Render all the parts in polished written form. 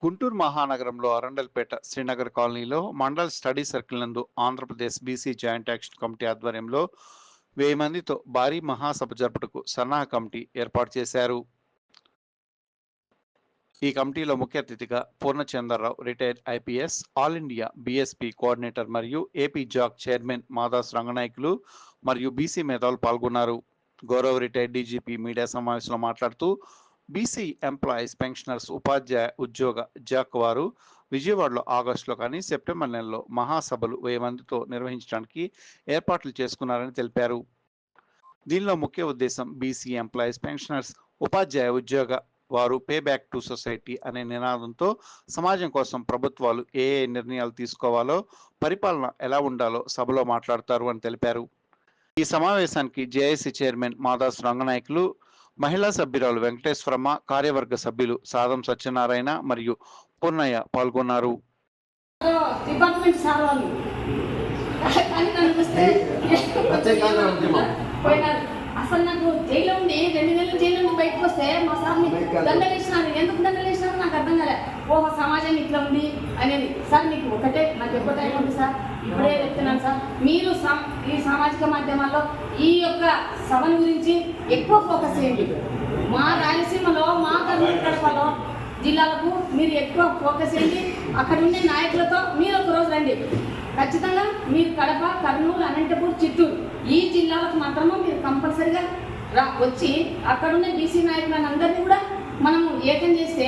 గుంటూరు మహానగరంలో అరండల్పేట శ్రీనగర్ కాలనీలో mandal study circle నందు Andhra Pradesh BC joint action committee ఆధ్వర్యంలో 1000 మందితో భారీ మహాసభ జరుపుటకు సన్నాహ కమిటీ ఏర్పాటు చేశారు. ఈ కమిటీలో ముఖ్య అతిథిగా Purnachandra Rao retired IPS, all India BSP coordinator మరియు AP JAC chairman Madas Ranganayakulu మరియు బీసీ మేధావులు పాల్గొన్నారు. గౌరవ రిటైర్డ్ డీజీపీ మీడియా సమావేశంలో మాట్లాడుతూ బీసీ ఎంప్లాయీస్ పెన్షనర్స్ ఉపాధ్యాయ ఉద్యోగ జాక్ వారు విజయవాడలో ఆగస్టులో కానీ సెప్టెంబర్ నెలలో మహాసభలు 1000 మందితో నిర్వహించడానికి ఏర్పాట్లు చేసుకున్నారని తెలిపారు. దీనిలో ముఖ్య ఉద్దేశం బీసీ ఎంప్లాయీస్ పెన్షనర్స్ ఉపాధ్యాయ ఉద్యోగ వారు పే బ్యాక్ టు సొసైటీ అనే నినాదంతో సమాజం కోసం ప్రభుత్వాలు ఏ నిర్ణయాలు తీసుకోవాలో, పరిపాలన ఎలా ఉండాలో సభలో మాట్లాడతారు అని తెలిపారు. ఈ సమావేశానికి జేఏసీ చైర్మన్ మాదాస్ రంగనాయకులు, మహిళా సభ్యురాలు వెంకటేశ్వరమ్మ, కార్యవర్గ సభ్యులు సాదం సత్యనారాయణ మరియు పూర్ణయ్య పాల్గొన్నారు. అసలు నాకు జైల్లో ఉండి 2 నెలలు జైలు నుండి బయటకు వస్తే మా సార్ని దండలేసినారు. ఎందుకు దండలేసినారు నాకు అర్థం కాలే. ఓహో సమాజం ఇట్లా ఉంది అనేది. సార్ మీకు ఒకటే నాకు ఎక్కువ టైం ఉంది సార్, ఇప్పుడే చెప్తున్నాను సార్, మీరు ఈ సామాజిక మాధ్యమాల్లో ఈ యొక్క సభను గురించి ఎక్కువ ఫోకస్ చేయండి. మా రాయలసీమలో, మా కర్నూలు కడపలో జిల్లాలకు మీరు ఎక్కువ ఫోకస్ చేయండి. అక్కడ ఉండే నాయకులతో మీరు ఒక రోజు రండి. ఖచ్చితంగా మీరు కడప, కర్నూలు, అనంతపూర్, చిత్తూరు ఈ జిల్లాలకు మాత్రమే మీరు కంపల్సరిగా వచ్చి అక్కడున్న బీసీ నాయకులను అందరినీ కూడా మనము ఏకం చేస్తే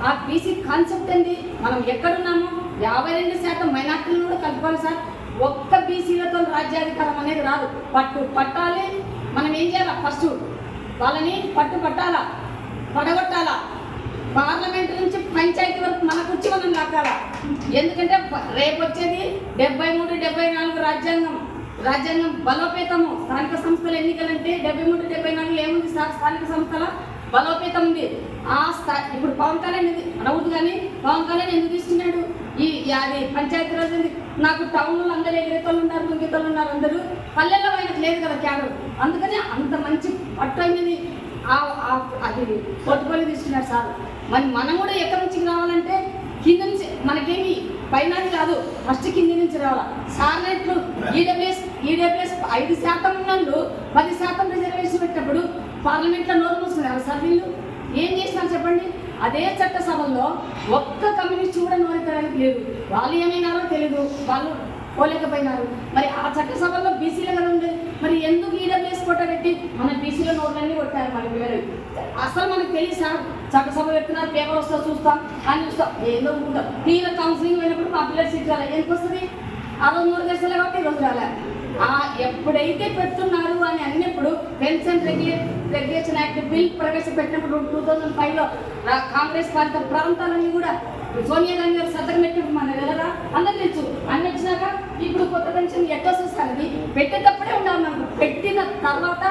ఆ బీసీ కాన్సెప్ట్ ఏంటి, మనం ఎక్కడున్నామో 52% మైనార్టీలను కూడా కలుపుకోవాలి సార్. ఒక్క బీసీలతో రాజ్యాధికారం అనేది రాదు. పట్టాలి. మనం ఏం చేయాలా? ఫస్ట్ వాళ్ళని పట్టాలా, పడగొట్టాలా. పార్లమెంట్ నుంచి పంచాయతీ వరకు మనకు వచ్చి మనం లాక్కాలా. ఎందుకంటే రేపు వచ్చేది 73, 74 రాజ్యాంగం బలోపేతము. స్థానిక సంస్థల ఎన్నికలంటే 73, 74 ఏముంది సార్? స్థానిక సంస్థల బలోపేతం ఉంది. ఇప్పుడు పవన్ కళ్యాణ్ అనవద్దు కానీ పవన్ కళ్యాణ్ ఎందుకు తీసుకున్నాడు? అది పంచాయతీరాజ్ నాకు టౌన్లో అందరూ ఎగిరేతోళ్ళు ఉన్నారు, దుంగితోళ్ళు ఉన్నారు, అందరూ పల్లెల్లో ఆయనకు లేదు కదా క్యాడర్. అందుకని అంత మంచి పట్టు అయినది అది పొట్టుకొని తీసుకున్నారు సార్. మరి మనం కూడా ఎక్కడి నుంచి రావాలంటే కింద నుంచి, మనకేమి పైనది కాదు, ఫస్ట్ కింద నుంచి రావాలి. సార్నెట్లు ఈడబ్ల్యూఎస్ 5% ఉన్నళ్ళు 10% రిజర్వేషన్ పెట్టినప్పుడు పార్లమెంట్లో నోరు మూసుకున్నారు సార్. వీళ్ళు ఏం చేస్తున్నారు చెప్పండి? అదే చట్టసభల్లో ఒక్క కమ్యూనిస్ట్ కూడా నోరెత్తడానికి లేదు. వాళ్ళు ఏమైనారో తెలియదు, వాళ్ళు పోలేకపోయినారు. మరి ఆ చట్టసభల్లో బీసీలు కదా ఉంది, మరి ఎందుకు ఈడబ్ల్యూఎస్ కొట్టబెట్టి మన బీసీలో నోట్లన్నీ కొట్టారు? మనకి వేరే అసలు మనకు తెలియదు సార్. చట్టసభ పెడుతున్నారు, పేపర్ వస్తా చూస్తాం అని చూస్తాం, ఏదో ఉంటాం. తీర కౌన్సిలింగ్ పోయినప్పుడు మా పిల్లలు సీట్ రాలే. ఎందుకు వస్తుంది? ఆ రోజు 3 దశలు కాబట్టి ఈ రోజు రాలే. ఎప్పుడైతే పెడుతున్నారు అని అన్నప్పుడు పెన్షన్ రెగ్యులేషన్ యాక్ట్ బిల్ ప్రవేశపెట్టినప్పుడు 2005లో కాంగ్రెస్ పార్టీ ప్రాంతాలన్నీ కూడా సోనియా గాంధీ గారు సంతకం పెట్టినప్పుడు మన వెళ్ళరా అందరు తెలుసు. అన్ని వచ్చినాక ఇప్పుడు కొత్త పెన్షన్ ఎట్లా వస్తుంది? పెట్టేటప్పుడే ఉండాలి. మనకు పెట్టిన తర్వాత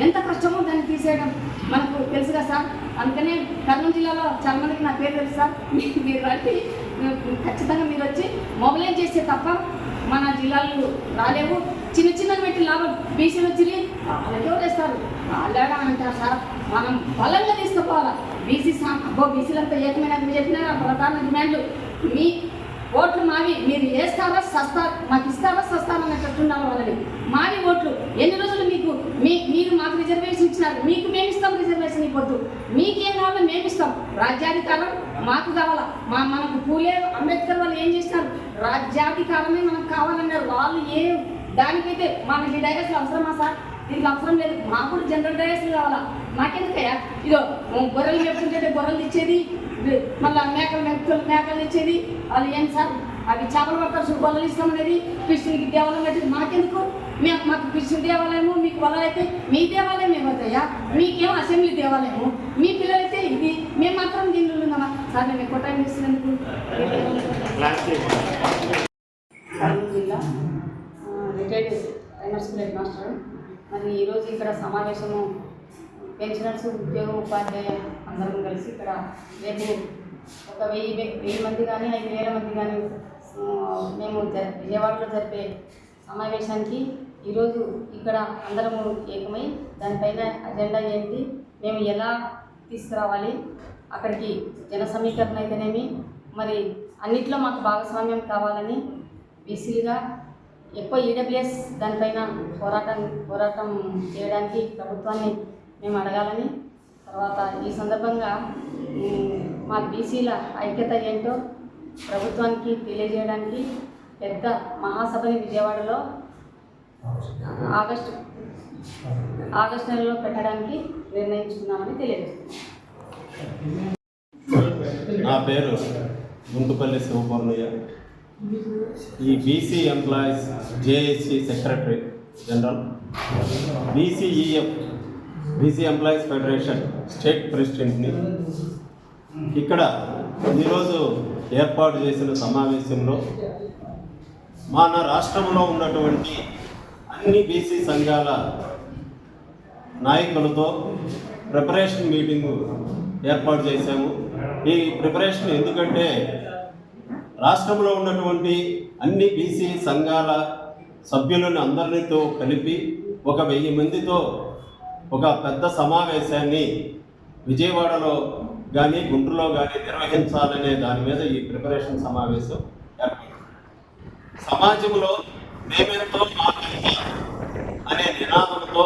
ఎంత కష్టమో దాన్ని తీసేయడం మనకు తెలుసు కదా సార్. అందుకనే కర్నూలు జిల్లాలో చాలా మందికి నా పేరు తెలుసు సార్. మీరు రండి, ఖచ్చితంగా మీరు వచ్చి మొబైలైజ్ చేస్తే తప్ప మన జిల్లాలు రాలేవు. చిన్న పెట్టి లాభం బీసీలు వచ్చి వాళ్ళకి ఎవరు వేస్తారు? వాళ్ళేడా అంటారు సార్. మనం బలంగా తీసుకుపోవాలా. బీసీలంతా ఏకమైన చెప్పినారు ప్రధాన డిమాండ్లు. మీ ఓట్లు మావి, మీరు వేస్తారా సస్తారు, మాకు ఇస్తారా సస్తారా అన్నట్టు ఉండాలి వాళ్ళని. మావి ఓట్లు ఎన్ని రోజులు మీరు మాకు రిజర్వేషన్ ఇచ్చినారు, మీకు మేము ఇస్తాం రిజర్వేషన్. ఇవ్వద్దు, మీకేం కావాలో మేము ఇస్తాం. రాజ్యాధికారం మాకు కావాలా. మనకు పూలే అంబేద్కర్ వాళ్ళు ఏం చేసినారు? రాజ్యాధికారమే మనకు కావాలన్నారు. వాళ్ళు దానికైతే మనకి డైరెక్షన్ అవసరమా సార్? దీనికి అవసరం లేదు. మాకు కూడా జనరల్ డైరెక్షన్ కావాలా. మాకెందుకయ్యా? ఇదో గొర్రెలు మేపుకుంటే గొర్రెలు ఇచ్చేది, మళ్ళీ మేకలు ఇచ్చేది. వాళ్ళు ఏం సార్? అవి చేపలు పట్టాల్సి గొర్రెలు ఇస్తామనేది, కృష్ణుడికి దేవాలయం కట్టేది మాకెందుకు? మాకు కృష్ణుడి దేవాలయము, మీకు వాళ్ళైతే మీ దేవాలయం ఏమవుతాయా? మీకేమో అసెంబ్లీ దేవాలయము, మీ పిల్లలైతే ఇది. మేము మాత్రం దీనిలో ఉన్నామా సార్? మేము ఎక్కువ టైం ఇస్తున్నందుకు. కర్నూలు జిల్లా retired primary school head master. మరి ఈరోజు ఇక్కడ సమావేశము పెన్షనర్స్, ఉద్యోగ ఉపాధ్యాయ అందరం కలిసి ఇక్కడ రేపు ఒక 1000 మంది కానీ 5000 మంది కానీ మేము విజయవాడలో జరిపే సమావేశానికి ఈరోజు ఇక్కడ అందరము ఏకమై దానిపైన అజెండా ఏంటి, మేము ఎలా తీసుకురావాలి, అక్కడికి జన సమీకరణ అయితేనేమి, మరి అన్నిట్లో మాకు భాగస్వామ్యం కావాలని బీసీలుగా ఎక్కువ ఈడబ్ల్యూఎస్ దానిపైన పోరాటం చేయడానికి ప్రభుత్వాన్ని మేము అడగాలని, తర్వాత ఈ సందర్భంగా మా బీసీల ఐక్యత ఏంటో ప్రభుత్వానికి తెలియజేయడానికి పెద్ద మహాసభని విజయవాడలో ఆగస్టు నెలలో పెట్టడానికి నిర్ణయించుకున్నామని తెలియజేస్తున్నాం. నా పేరు గుంటుపల్లి శివపూర్ణయ్య. ఈ BC employees JAC secretary general, BCEF BC employees federation state ప్రెసిడెంట్ని. ఇక్కడ ఈరోజు ఏర్పాటు చేసిన సమావేశంలో మన రాష్ట్రంలో ఉన్నటువంటి అన్ని బీసీ సంఘాల నాయకులతో ప్రిపరేషన్ మీటింగు ఏర్పాటు చేశాము. ఈ ప్రిపరేషన్ ఎందుకంటే రాష్ట్రంలో ఉన్నటువంటి అన్ని బీసీ సంఘాల సభ్యులను అందరితో కలిపి 1000 మందితో ఒక పెద్ద సమావేశాన్ని విజయవాడలో కానీ గుంటూరులో కానీ నిర్వహించాలనే దాని మీద ఈ ప్రిపరేషన్ సమావేశం ఏర్పడింది. సమాజంలో మేమెంతో అనే నినాదంతో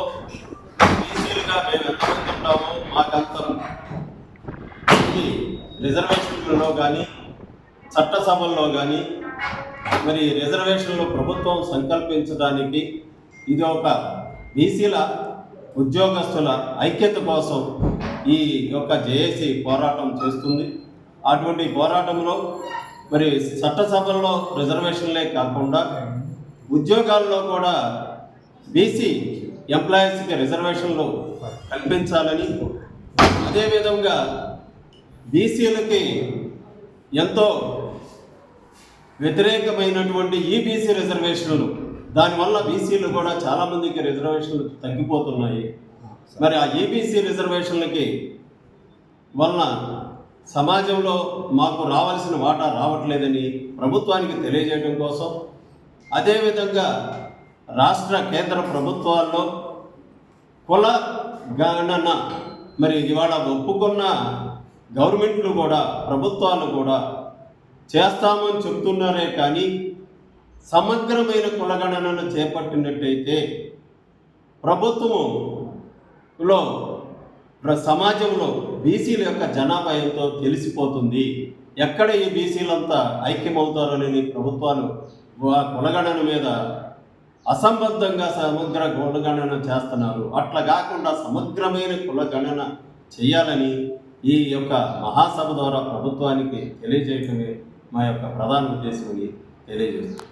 బీసీలుగా మేము ఎంతమంది ఉంటామో మాకంత రిజర్వేషన్లలో కానీ చట్టసభల్లో కానీ మరి రిజర్వేషన్లు ప్రభుత్వం సంకల్పించడానికి ఇది ఒక బీసీల ఉద్యోగస్తుల ఐక్యత కోసం ఈ యొక్క జేఏసీ పోరాటం చేస్తుంది. అటువంటి పోరాటంలో మరి చట్టసభల్లో రిజర్వేషన్లే కాకుండా ఉద్యోగాల్లో కూడా బీసీ ఎంప్లాయీస్కి రిజర్వేషన్లు కల్పించాలని, అదేవిధంగా బీసీలకి ఎంతో వ్యతిరేకమైనటువంటి ఈ బీసీ రిజర్వేషన్లు, దానివల్ల బీసీలు కూడా చాలామందికి రిజర్వేషన్లు తగ్గిపోతున్నాయి. మరి ఆ ఈబీసీ రిజర్వేషన్లకి వలన సమాజంలో మాకు రావాల్సిన వాటా రావట్లేదని ప్రభుత్వానికి తెలియజేయడం కోసం, అదేవిధంగా రాష్ట్ర కేంద్ర ప్రభుత్వాల్లో కుల గణన మరి ఇవాళ ఒప్పుకున్న గవర్నమెంట్లు కూడా ప్రభుత్వాలు కూడా చేస్తామని చెప్తున్నారే కానీ సమగ్రమైన కులగణనను చేపట్టినట్టయితే ప్రభుత్వంలో సమాజంలో బీసీల యొక్క జనాభా ఎంతో తెలిసిపోతుంది. ఎక్కడ ఈ బీసీలంతా ఐక్యమవుతారని ప్రభుత్వాలు కులగణన మీద అసంబద్ధంగా సమగ్ర కులగణన చేస్తున్నారు. అట్లా కాకుండా సమగ్రమైన కులగణన చేయాలని ఈ యొక్క మహాసభ ద్వారా ప్రభుత్వానికి తెలియజేయటమే మా యొక్క ప్రధాన ఉద్దేశమని తెలియజేస్తుంది.